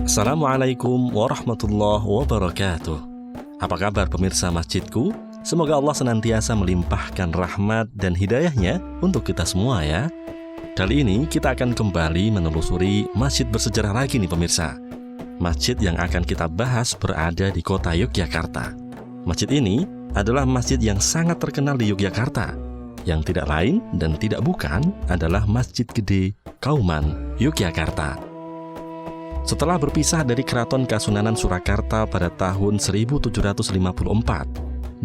Assalamualaikum warahmatullahi wabarakatuh. Apa kabar pemirsa masjidku? Semoga Allah senantiasa melimpahkan rahmat dan hidayahnya untuk kita semua ya. Kali ini kita akan kembali menelusuri masjid bersejarah lagi nih pemirsa. Masjid yang akan kita bahas berada di kota Yogyakarta. Masjid ini adalah masjid yang sangat terkenal di Yogyakarta. Yang tidak lain dan tidak bukan adalah Masjid Gede Kauman, Yogyakarta. Setelah berpisah dari Keraton Kasunanan Surakarta pada tahun 1754,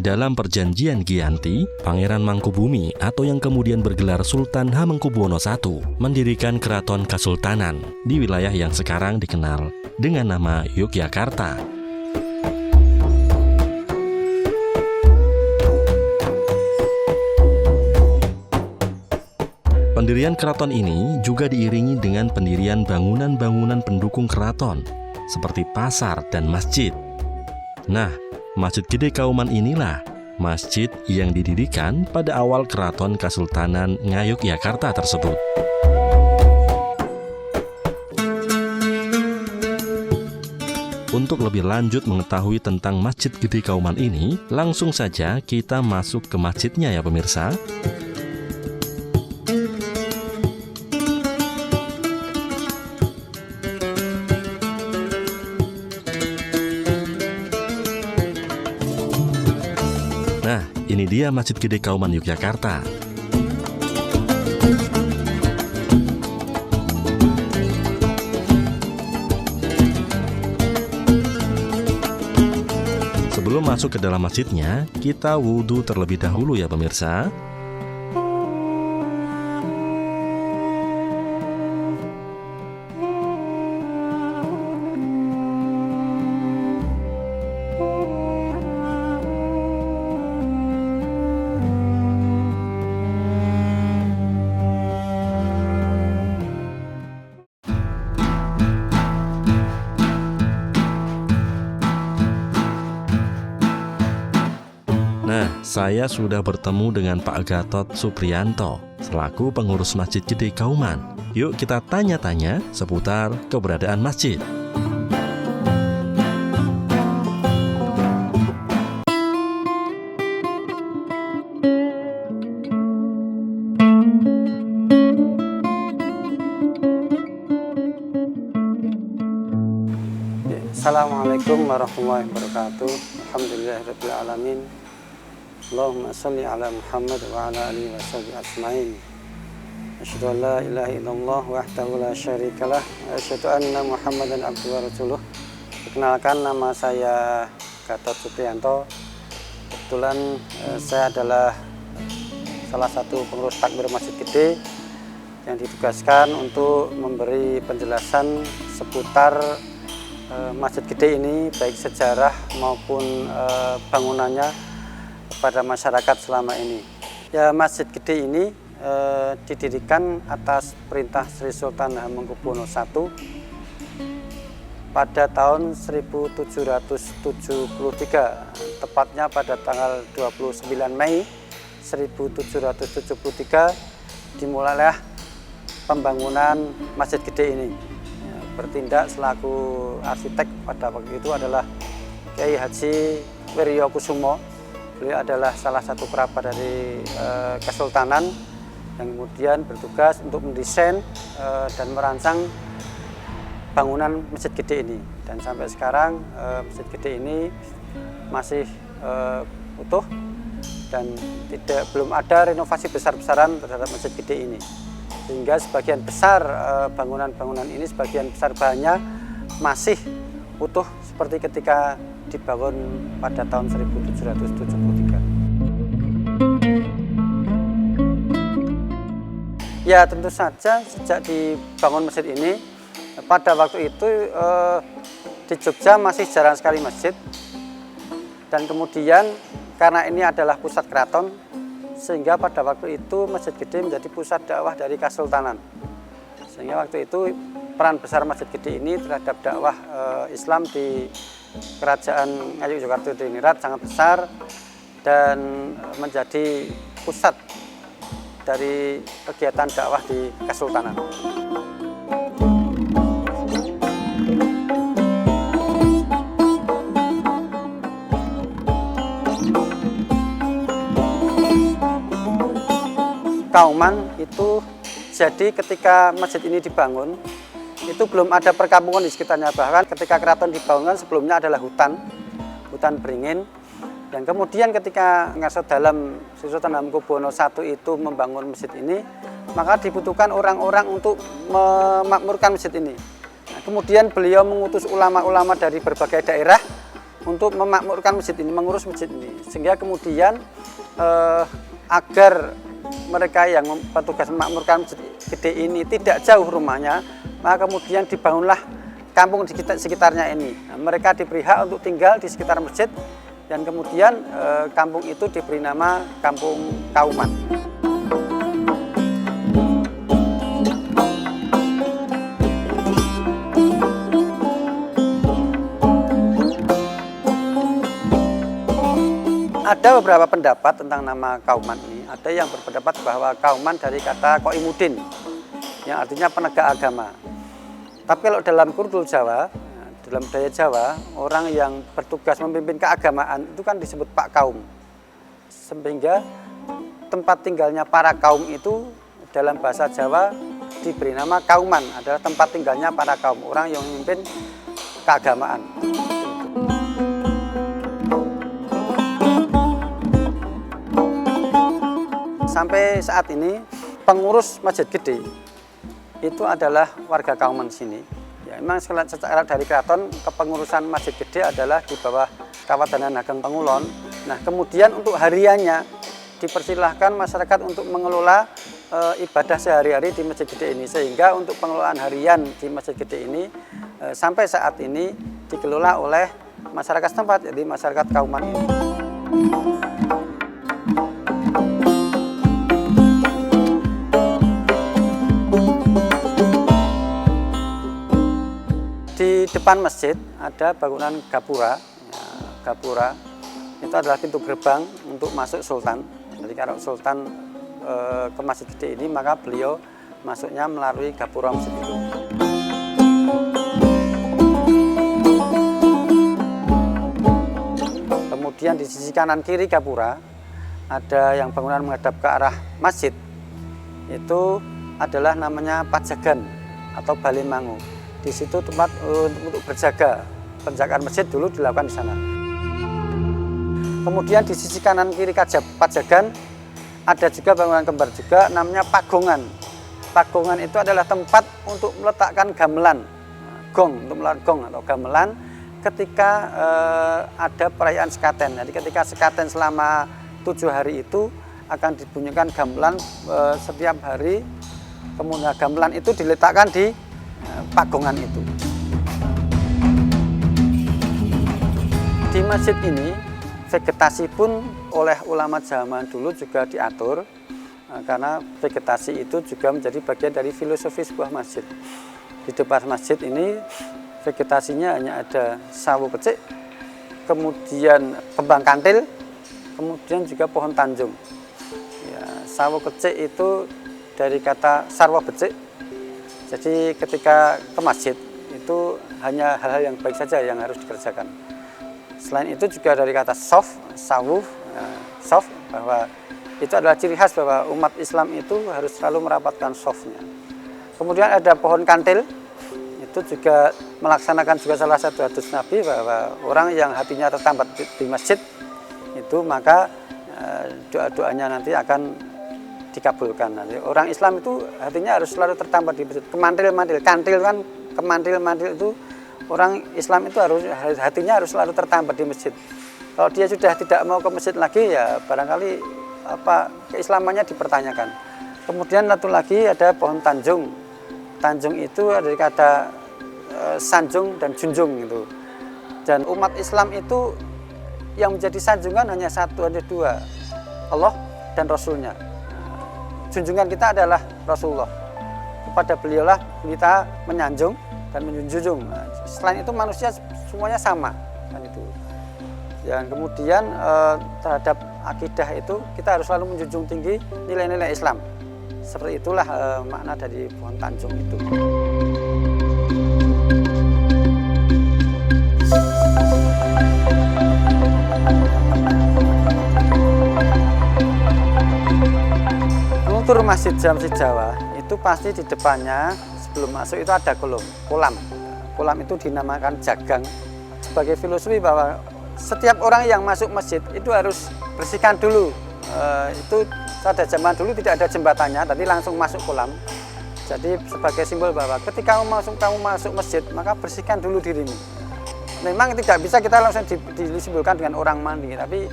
dalam perjanjian Giyanti, Pangeran Mangkubumi atau yang kemudian bergelar Sultan Hamengkubuwono I mendirikan Keraton Kasultanan di wilayah yang sekarang dikenal dengan nama Yogyakarta. Pendirian keraton ini juga diiringi dengan pendirian bangunan-bangunan pendukung keraton, seperti pasar dan masjid. Nah, Masjid Gede Kauman inilah masjid yang didirikan pada awal Keraton Kasultanan Ngayogyakarta tersebut. Untuk lebih lanjut mengetahui tentang Masjid Gede Kauman ini, langsung saja kita masuk ke masjidnya ya pemirsa. Nah, ini dia Masjid Gede Kauman Yogyakarta. Sebelum masuk ke dalam masjidnya, kita wudhu terlebih dahulu ya pemirsa. Nah, saya sudah bertemu dengan Pak Gatot Supriyanto selaku pengurus Masjid Gede Kauman. Yuk kita tanya-tanya seputar keberadaan masjid. Assalamualaikum warahmatullahi wabarakatuh. Alhamdulillahirabbil alamin. Allahumma shalli ala Muhammad wa ala alihi washabihi ajmain. Asyhadu an la ilaha illallah wahdahu la syarikalah wa asyhadu anna Muhammadan abduhu wa rasuluh. Perkenalkan, nama saya Gatot Supriyanto. Kebetulan saya adalah salah satu pengurus takmir Masjid Gede yang ditugaskan untuk memberi penjelasan seputar Masjid Gede ini, baik sejarah maupun bangunannya kepada masyarakat selama ini. Ya, Masjid Gede ini didirikan atas perintah Sri Sultan Hamengkubuwono I pada tahun 1773, tepatnya pada tanggal 29 Mei 1773 dimulailah pembangunan Masjid Gede ini. Bertindak selaku arsitek pada waktu itu adalah Kyai Haji Wiryokusumo. Beliau adalah salah satu kerabat dari Kesultanan yang kemudian bertugas untuk mendesain dan merancang bangunan Masjid Gede ini. Dan sampai sekarang Masjid Gede ini masih utuh dan belum ada renovasi besar-besaran terhadap Masjid Gede ini. Sehingga sebagian besar bangunan-bangunan ini, sebagian besar bahannya masih utuh seperti ketika dibangun pada tahun 1773. Ya, tentu saja sejak dibangun masjid ini, pada waktu itu di Jogja masih jarang sekali masjid. Dan kemudian karena ini adalah pusat keraton, sehingga pada waktu itu Masjid Gede menjadi pusat dakwah dari Kasultanan. Sehingga waktu itu peran besar Masjid Gede ini terhadap dakwah Islam di Kerajaan Ngayogyakarta Diningrat sangat besar dan menjadi pusat dari kegiatan dakwah di Kesultanan. Kauman itu jadi ketika masjid ini dibangun itu belum ada perkampungan di sekitarnya, bahkan ketika keraton dibangunkan sebelumnya adalah hutan beringin. Dan kemudian ketika Ngarso Dalam Sultan Hamengkubuwono I itu membangun masjid ini, maka dibutuhkan orang-orang untuk memakmurkan masjid ini. Nah, kemudian beliau mengutus ulama-ulama dari berbagai daerah untuk memakmurkan masjid ini, mengurus masjid ini. Sehingga kemudian agar mereka yang petugas memakmurkan masjid gede ini tidak jauh rumahnya, maka kemudian dibangunlah kampung di sekitarnya ini. Nah, mereka diberi hak untuk tinggal di sekitar masjid, dan kemudian kampung itu diberi nama Kampung Kauman. Ada beberapa pendapat tentang nama Kauman ini. Ada yang berpendapat bahwa Kauman dari kata Koimudin, yang artinya penegak agama. Tapi kalau dalam Kurdul Jawa, dalam budaya Jawa, orang yang bertugas memimpin keagamaan itu kan disebut Pak Kaum. Sehingga tempat tinggalnya para kaum itu dalam bahasa Jawa diberi nama Kauman, adalah tempat tinggalnya para kaum, orang yang memimpin keagamaan. Sampai saat ini pengurus Masjid Gede itu adalah warga Kauman sini. Ya, memang secara dari keraton kepengurusan Masjid Gede adalah di bawah Kawadanan Ageng Pangulon. Nah, kemudian untuk hariannya dipersilahkan masyarakat untuk mengelola ibadah sehari-hari di Masjid Gede ini, sehingga untuk pengelolaan harian di Masjid Gede ini sampai saat ini dikelola oleh masyarakat setempat, jadi masyarakat Kauman ini. Di depan masjid ada bangunan gapura. Ya, gapura itu adalah pintu gerbang untuk masuk sultan. Jadi kalau sultan ke Masjid Gede ini, maka beliau masuknya melalui gapura masjid itu. Kemudian di sisi kanan kiri gapura ada yang bangunan menghadap ke arah masjid. Itu adalah namanya Pajagan atau Balemangu. Di situ tempat untuk berjaga, penjagaan masjid dulu dilakukan di sana. Kemudian di sisi kanan kiri Pajagan ada juga bangunan kembar juga, namanya Pagongan. Pagongan itu adalah tempat untuk meletakkan gamelan, gong, untuk meletakkan gong atau gamelan ketika ada perayaan sekaten. Jadi ketika sekaten selama 7 hari itu akan dibunyikan gamelan setiap hari. Kemudian gamelan itu diletakkan di Pagongan itu. Di masjid ini vegetasi pun oleh ulama zaman dulu juga diatur, karena vegetasi itu juga menjadi bagian dari filosofi sebuah masjid. Di depan masjid ini vegetasinya hanya ada sawo becik, kemudian kembang kantil, kemudian juga pohon tanjung. Ya, sawo becik itu dari kata sarwa becik. Jadi ketika ke masjid itu hanya hal-hal yang baik saja yang harus dikerjakan. Selain itu juga dari kata sof, sawuf, sof, bahwa itu adalah ciri khas bahwa umat Islam itu harus selalu merapatkan sofnya. Kemudian ada pohon kantil, itu juga melaksanakan juga salah satu hadis Nabi bahwa orang yang hatinya tertambat di masjid itu maka doa-doanya nanti akan dikabulkan. Nanti orang Islam itu hatinya harus selalu tertambat di masjid. Kemantil-mantil, kantil kan, kemantil-mantil itu orang Islam itu hatinya harus selalu tertambat di masjid. Kalau dia sudah tidak mau ke masjid lagi, ya barangkali keislamannya dipertanyakan. Kemudian satu lagi ada pohon tanjung. Tanjung itu dari kata sanjung dan junjung gitu. Dan umat Islam itu yang menjadi sanjungan hanya satu, hanya dua, Allah dan Rasulnya. Junjungan kita adalah Rasulullah. Kepada beliaulah kita menyanjung dan menjunjung. Nah, selain itu manusia semuanya sama kan itu. Dan kemudian terhadap akidah itu kita harus selalu menjunjung tinggi nilai-nilai Islam. Seperti itulah makna dari pohon tanjung itu. struktur masjid Jawa itu pasti di depannya sebelum masuk itu ada kolam. Kolam itu dinamakan jagang sebagai filosofi bahwa setiap orang yang masuk masjid itu harus bersihkan dulu. Itu pada zaman dulu tidak ada jembatannya, tadi langsung masuk kolam. Jadi sebagai simbol bahwa ketika kamu masuk masjid, maka bersihkan dulu dirimu. Memang tidak bisa kita langsung disimbolkan dengan orang mandi, tapi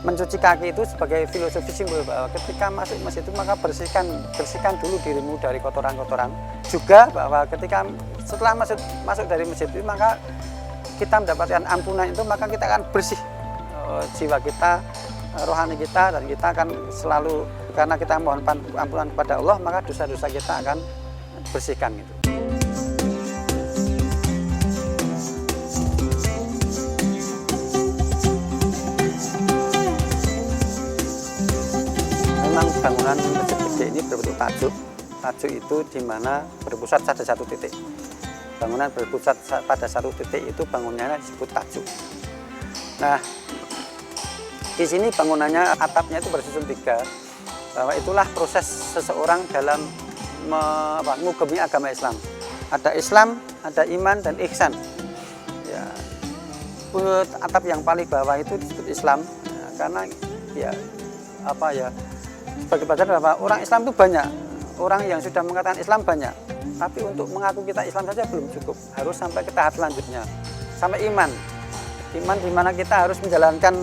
mencuci kaki itu sebagai filosofi simbol bahwa ketika masuk masjid itu maka bersihkan dulu dirimu dari kotoran-kotoran. Juga bahwa ketika setelah masuk dari masjid itu maka kita mendapatkan ampunan itu, maka kita akan bersih jiwa kita, rohani kita, dan kita akan selalu, karena kita mohon ampunan kepada Allah, maka dosa-dosa kita akan bersihkan gitu. Memang bangunan masjid gede ini berbentuk tajuk. Tajuk itu di mana berpusat pada satu titik. Bangunan berpusat pada satu titik itu bangunannya disebut tajuk. Nah, di sini bangunannya atapnya itu bersusun 3, bahwa itulah proses seseorang dalam mengugemi agama Islam. Ada Islam, ada iman, dan ihsan. Ya, atap yang paling bawah itu disebut Islam, ya, karena sebagai pelajaran bahwa orang Islam itu banyak, orang yang sudah mengatakan Islam banyak. Tapi untuk mengaku kita Islam saja belum cukup, harus sampai ke tahap selanjutnya, sampai iman. Iman di mana kita harus menjalankan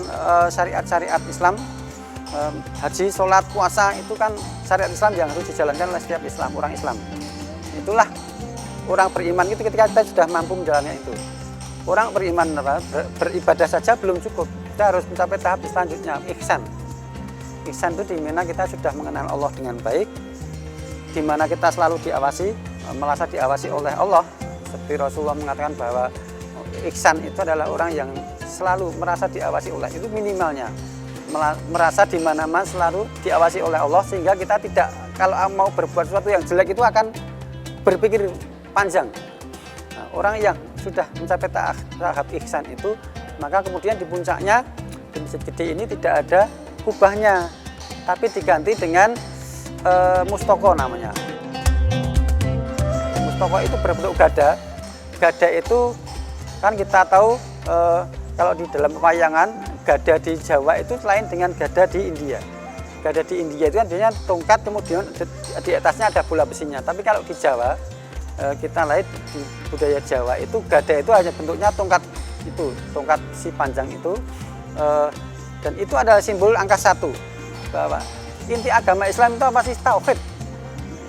syariat-syariat Islam, haji, sholat, puasa, itu kan syariat Islam yang harus dijalankan oleh setiap orang Islam. Itulah orang beriman itu ketika kita sudah mampu menjalannya itu. Orang beriman beribadah saja belum cukup, kita harus mencapai tahap selanjutnya, ihsan. Ihsan itu di mana kita sudah mengenal Allah dengan baik, di mana kita selalu merasa diawasi oleh Allah. Seperti Rasulullah mengatakan bahwa ihsan itu adalah orang yang selalu merasa diawasi oleh, itu minimalnya. Merasa di mana-mana selalu diawasi oleh Allah, sehingga kita tidak, kalau mau berbuat sesuatu yang jelek itu akan berpikir panjang. Nah, orang yang sudah mencapai tahap ihsan itu, maka kemudian di puncaknya di masjid gede ini tidak ada kubahnya, tapi diganti dengan mustoko namanya. Mustoko itu berbentuk gada. Gada itu kan kita tahu kalau di dalam pewayangan, gada di Jawa itu lain dengan gada di India. Gada di India itu kan biasanya tongkat, kemudian di atasnya ada bola besinya. Tapi kalau di Jawa, kita lihat di budaya Jawa itu gada itu hanya bentuknya tongkat itu, tongkat si panjang itu, dan itu adalah simbol angka 1, bahwa inti agama Islam itu apa sih? Tauhid.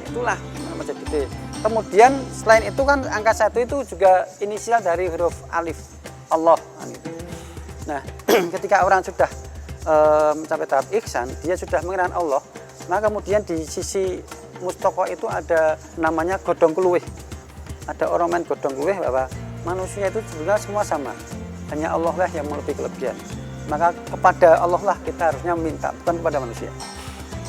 Itulah masjid gede. Kemudian selain itu kan angka 1 itu juga inisial dari huruf alif, Allah. Nah, ketika orang sudah mencapai tahap ihsan, dia sudah mengenal Allah, maka kemudian di sisi mustoko itu ada namanya godong keluih. Ada orang main godong keluih bahwa manusia itu sebenarnya semua sama, hanya Allah lah yang melebihi kelebihan. Maka kepada Allah lah kita harusnya meminta, bukan kepada manusia.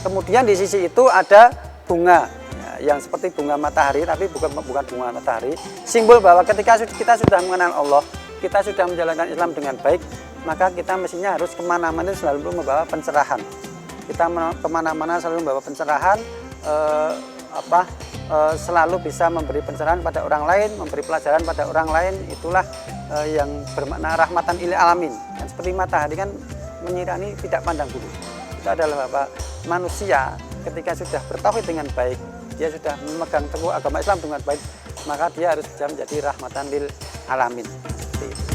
Kemudian di sisi itu ada bunga, ya, yang seperti bunga matahari, tapi bukan bunga matahari. Simbol bahwa ketika kita sudah mengenal Allah, kita sudah menjalankan Islam dengan baik, maka kita mestinya harus kemana-mana selalu membawa pencerahan. Kita kemana-mana selalu membawa pencerahan, selalu bisa memberi pencerahan pada orang lain, memberi pelajaran pada orang lain. Itulah yang bermakna rahmatan lil alamin. Dan seperti matahari kan menyirani tidak pandang bulu. Itu adalah bahwa manusia ketika sudah bertauhid dengan baik, dia sudah memegang teguh agama Islam dengan baik, maka dia harus bisa menjadi rahmatan lil alamin. Seperti itu.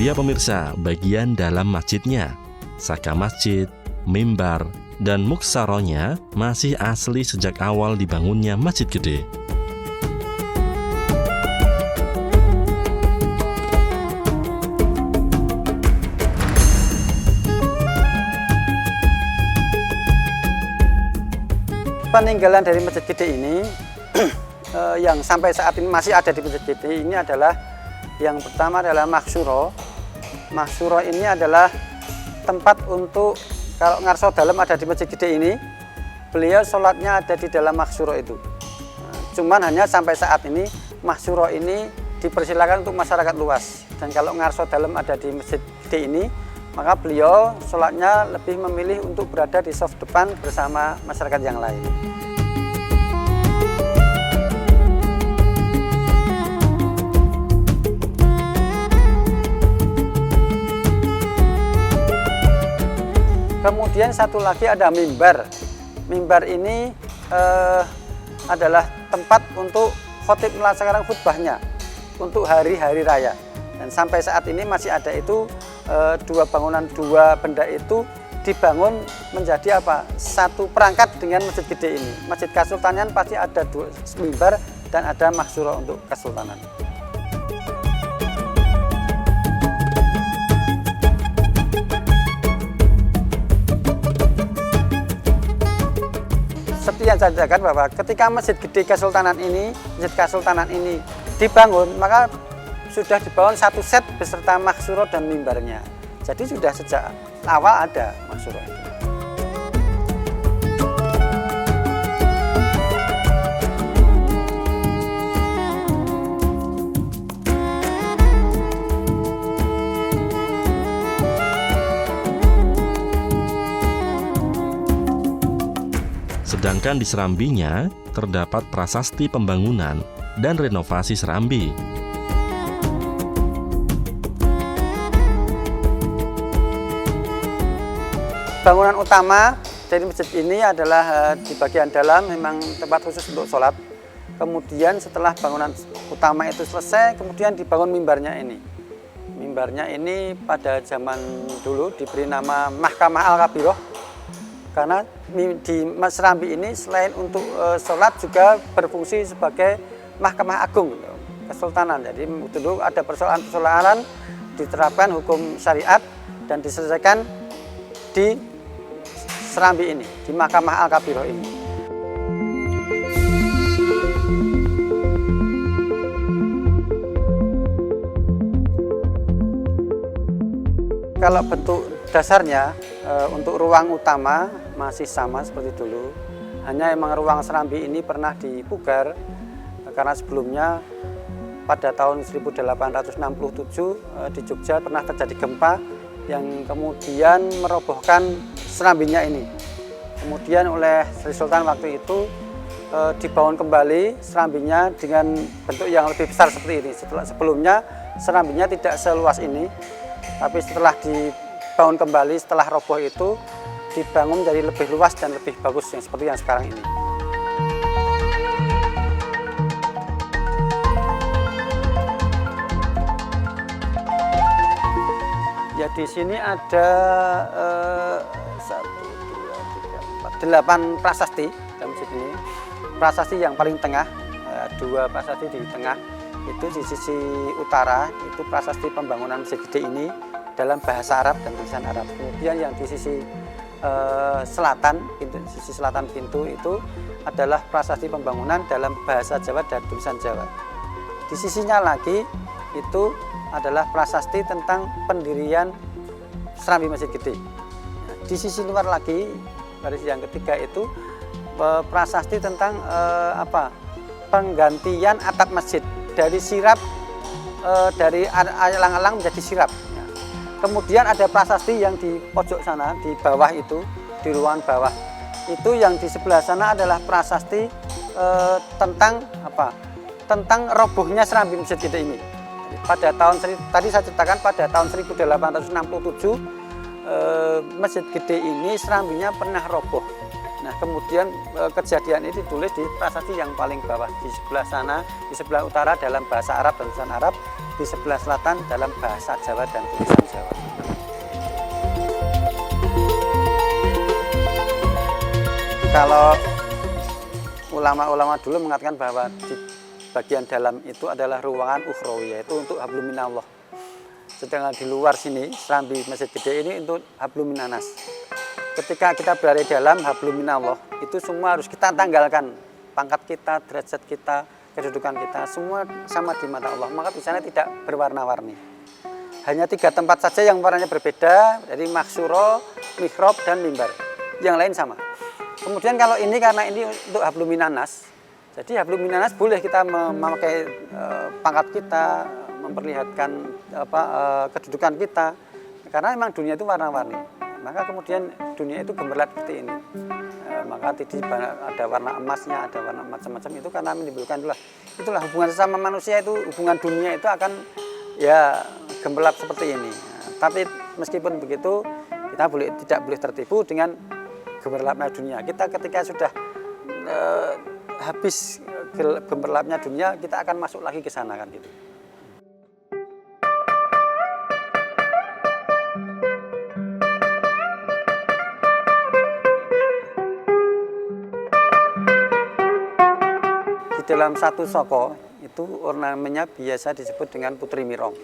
Ya pemirsa, bagian dalam masjidnya, saka masjid, mimbar, dan muksaronya masih asli sejak awal dibangunnya Masjid Gede. Peninggalan dari Masjid Gede ini yang sampai saat ini masih ada di Masjid Gede ini adalah yang pertama adalah maksuro. Maksuro ini adalah tempat untuk kalau ngarso dalam ada di Masjid Gede ini, beliau sholatnya ada di dalam maksuro itu. Cuman hanya sampai saat ini maksuro ini dipersilakan untuk masyarakat luas. Dan kalau ngarso dalam ada di Masjid Gede ini, maka beliau sholatnya lebih memilih untuk berada di saf depan bersama masyarakat yang lain. Kemudian satu lagi ada mimbar. Mimbar ini adalah tempat untuk khotib melaksanakan khutbahnya untuk hari-hari raya. Dan sampai saat ini masih ada itu dua benda itu dibangun menjadi apa? Satu perangkat dengan Masjid Gede ini. Masjid Kasultanan pasti ada dua mimbar dan ada maksuro untuk Kasultanan. Seperti yang saya katakan bahwa ketika Masjid Gede Kasultanan ini dibangun, maka sudah dibangun satu set beserta maksuro dan mimbarnya. Jadi sudah sejak awal ada maksuro itu. Sedangkan di Serambinya terdapat prasasti pembangunan dan renovasi Serambi. Bangunan utama dari masjid ini adalah di bagian dalam memang tempat khusus untuk sholat. Kemudian setelah bangunan utama itu selesai, kemudian dibangun mimbarnya ini. Mimbarnya ini pada zaman dulu diberi nama Mahkamah Al-Kabiroh. Karena di Serambi ini selain untuk sholat juga berfungsi sebagai Mahkamah Agung Kesultanan. Jadi dulu ada persoalan-persoalan, diterapkan hukum syariat dan diselesaikan di Serambi ini, di Mahkamah Al-Kabiroh ini. Kalau bentuk dasarnya untuk ruang utama masih sama seperti dulu. Hanya emang ruang Serambi ini pernah dipugar karena sebelumnya pada tahun 1867 di Jogja pernah terjadi gempa yang kemudian merobohkan Serambinya ini. Kemudian oleh Sri Sultan waktu itu dibangun kembali Serambinya dengan bentuk yang lebih besar seperti ini. Sebelumnya Serambinya tidak seluas ini, tapi setelah dibangun kembali setelah roboh itu dibangun menjadi lebih luas dan lebih bagus yang seperti yang sekarang ini. Ya di sini ada 8 prasasti dalam masjid ini. Prasasti yang paling tengah, 2 prasasti di tengah itu di sisi utara itu prasasti pembangunan Masjid Gede ini dalam bahasa Arab dan tulisan Arab. Kemudian yang di sisi selatan, sisi selatan pintu itu adalah prasasti pembangunan dalam bahasa Jawa dan tulisan Jawa. Di sisinya lagi itu adalah prasasti tentang pendirian Serambi Masjid Gede. Di sisi luar lagi, baris yang ketiga itu prasasti tentang penggantian atap masjid dari sirap dari alang-alang menjadi sirap. Kemudian ada prasasti yang di pojok sana, di bawah itu, di ruangan bawah. Itu yang di sebelah sana adalah prasasti tentang tentang robohnya Serambi Masjid Gede ini. Pada tahun tadi saya ceritakan pada tahun 1867 Masjid Gede ini Serambinya pernah roboh. Nah, kemudian kejadian ini ditulis di prasasti yang paling bawah di sebelah sana, di sebelah utara dalam bahasa Arab dan tulisan Arab. di sebelah selatan dalam bahasa Jawa dan tulisan Jawa. Kalau ulama-ulama dulu mengatakan bahwa di bagian dalam itu adalah ruangan ukhrawi, yaitu untuk hablum minallah. Sedangkan di luar sini, serambi Masjid Gede ini untuk hablum minanas. Ketika kita berada di dalam hablum minallah, itu semua harus kita tanggalkan. Pangkat kita, derajat kita, kedudukan kita, semua sama di mata Allah. Maka di sana tidak berwarna-warni. Hanya 3 tempat saja yang warnanya berbeda, dari maksuro, mihrab, dan mimbar. Yang lain sama. Kemudian kalau ini karena ini untuk hablum minanas, jadi hablum minanas boleh kita memakai pangkat kita, memperlihatkan kedudukan kita, karena memang dunia itu warna-warni. Maka kemudian dunia itu gemerlap seperti ini. Maka ada warna emasnya, ada warna macam-macam, itu karena menimbulkan itulah hubungan sesama manusia, itu hubungan dunia itu akan ya gemerlap seperti ini. Tapi meskipun begitu, kita tidak boleh tertipu dengan gemerlapnya dunia. Kita ketika sudah habis gemerlapnya dunia, kita akan masuk lagi ke sana kan gitu. Di dalam satu soko itu ornamennya biasa disebut dengan putri mirong.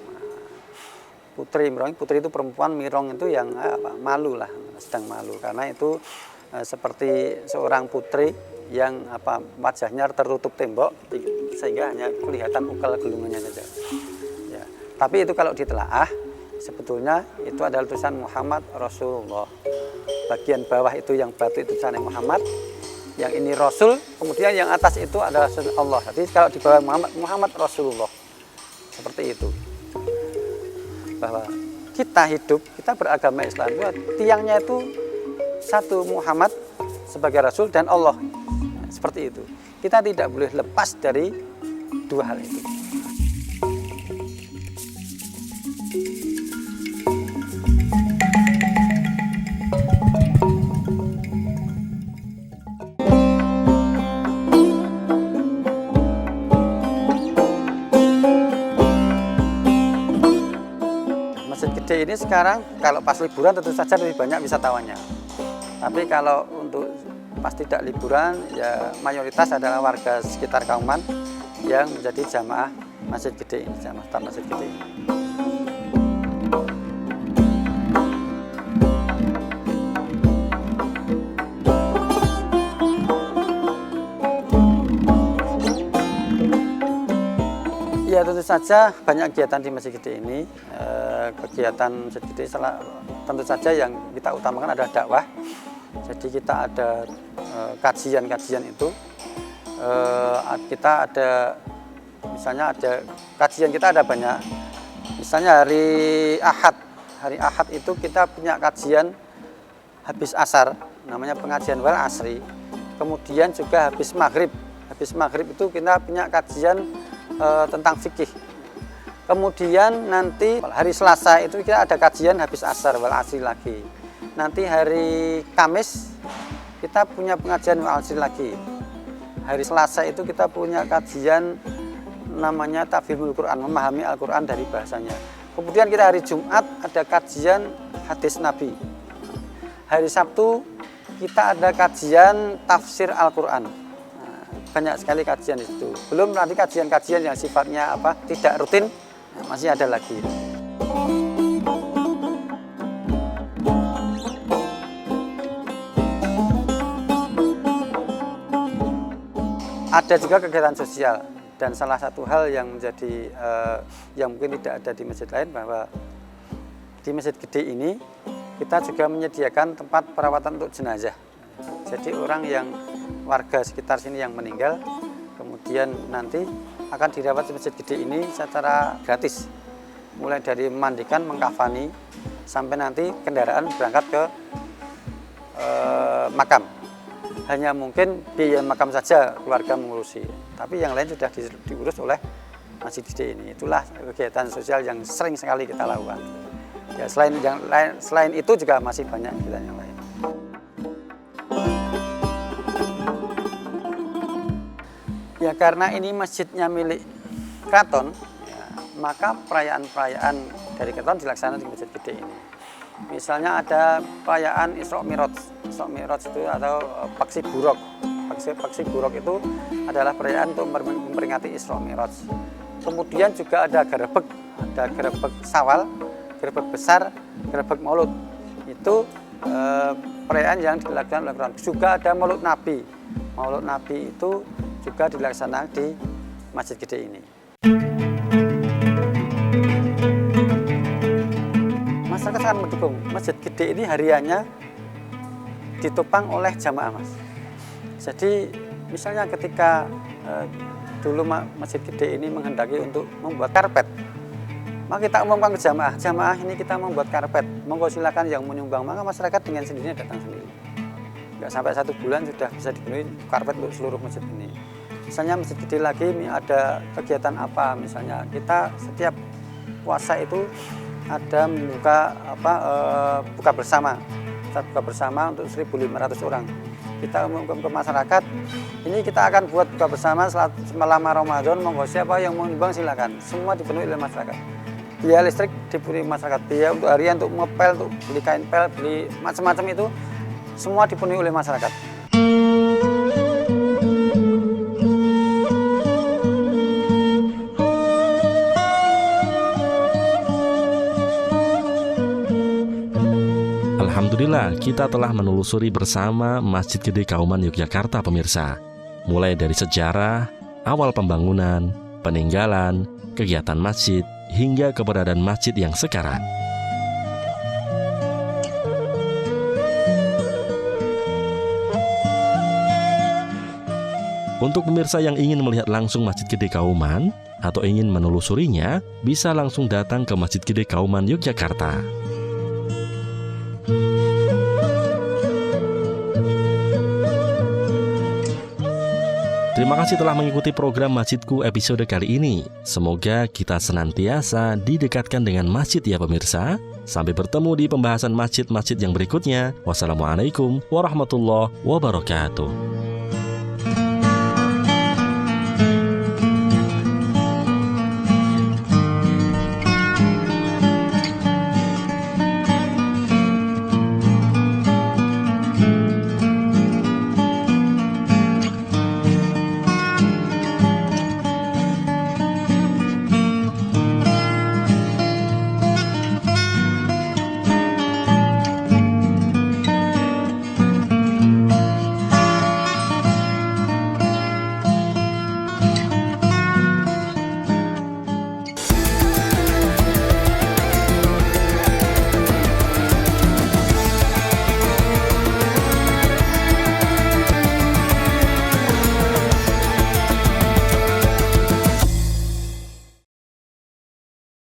Putri mirong, putri itu perempuan, mirong itu yang malu lah, sedang malu, karena itu seperti seorang putri yang wajahnya tertutup tembok sehingga hanya kelihatan ukal gelungannya saja. Ya. Tapi itu kalau ditelaah sebetulnya itu adalah tulisan Muhammad Rasulullah. Bagian bawah itu yang batu itu tulisannya Muhammad, yang ini Rasul, kemudian yang atas itu adalah Allah. Jadi kalau di bawah Muhammad Rasulullah seperti itu. Bahwa kita hidup, kita beragama Islam, tiangnya itu satu, Muhammad sebagai Rasul dan Allah. Seperti itu. Kita tidak boleh lepas dari dua hal itu. Masjid Gede ini sekarang kalau pas liburan tentu saja lebih banyak wisatawannya. Tapi kalau untuk pas tidak liburan, ya mayoritas adalah warga sekitar Kauman yang menjadi jamaah Masjid Gede ini, jamaah tetap Masjid Gede ini. Ya tentu saja banyak kegiatan di Masjid Gede ini. Kegiatan Masjid Gede tentu saja yang kita utamakan adalah dakwah. Jadi kita ada kajian-kajian itu, kita ada misalnya ada kajian kita ada banyak. Misalnya hari Ahad itu kita punya kajian habis asar, namanya pengajian wal asri. Kemudian juga habis maghrib itu kita punya kajian tentang fikih. Kemudian nanti hari Selasa itu kita ada kajian habis asar wal asri lagi. Nanti hari Kamis kita punya pengajian wal asri lagi. Hari Selasa itu kita punya kajian namanya tafhimul Quran, memahami Al-Quran dari bahasanya. Kemudian kita hari Jumat ada kajian hadis Nabi. Hari Sabtu kita ada kajian tafsir Al-Quran. Banyak sekali kajian di situ. Belum nanti kajian-kajian yang sifatnya tidak rutin, masih ada lagi. Ada juga kegiatan sosial, dan salah satu hal yang menjadi yang mungkin tidak ada di masjid lain, bahwa di Masjid Gede ini kita juga menyediakan tempat perawatan untuk jenazah. Jadi orang yang warga sekitar sini yang meninggal, kemudian nanti akan dirawat di Masjid Gede ini secara gratis. Mulai dari memandikan, mengkafani, sampai nanti kendaraan berangkat ke makam. Hanya mungkin biaya makam saja keluarga mengurusi, tapi yang lain sudah diurus oleh Masjid Gede ini. Itulah kegiatan sosial yang sering sekali kita lakukan. Ya, selain itu juga masih banyak kegiatan yang lain. Ya karena ini masjidnya milik keraton, ya, maka perayaan-perayaan dari Keraton dilaksanakan di Masjid Gede ini. Misalnya ada perayaan Isra Mi'raj. Isra Mi'raj itu atau Paksi Buruk. Paksi Buruk itu adalah perayaan untuk memperingati Isra Mi'raj. Kemudian juga ada Grebeg Sawal, Grebeg Besar, Grebeg Maulud. Itu perayaan yang dilakukan oleh Keraton. Juga ada Maulud Nabi. Maulud Nabi itu juga dilaksanakan di Masjid Gede ini. Masyarakat sangat mendukung. Masjid Gede ini hariannya ditopang oleh jamaah, Mas. Jadi misalnya ketika dulu Masjid Gede ini menghendaki untuk membuat karpet, maka kita umumkan ke jamaah ini kita membuat karpet, monggo silakan yang menyumbang, maka masyarakat dengan sendirinya datang sendiri. Nggak sampai 1 bulan sudah bisa dipenuhi karpet untuk seluruh masjid ini. Misalnya Masjid Gede lagi ada kegiatan apa, misalnya kita setiap puasa itu ada membuka buka bersama. Kita buka bersama untuk 1.500 orang. Kita umumkan ke masyarakat, ini kita akan buat buka bersama selama Ramadan, monggo siapa yang mau nyumbang silakan. Semua dipenuhi oleh masyarakat. Biaya listrik dipenuhi masyarakat, biaya untuk harian, untuk ngepel, untuk beli kain pel, beli macam-macam itu semua dipenuhi oleh masyarakat. Alhamdulillah, kita telah menelusuri bersama Masjid Gede Kauman Yogyakarta, pemirsa. Mulai dari sejarah, awal pembangunan, peninggalan, kegiatan masjid, hingga keberadaan masjid yang sekarang. Untuk pemirsa yang ingin melihat langsung Masjid Gede Kauman atau ingin menelusurinya, bisa langsung datang ke Masjid Gede Kauman Yogyakarta. Terima kasih telah mengikuti program Masjidku episode kali ini. Semoga kita senantiasa didekatkan dengan masjid ya pemirsa. Sampai bertemu di pembahasan masjid-masjid yang berikutnya. Wassalamualaikum warahmatullahi wabarakatuh.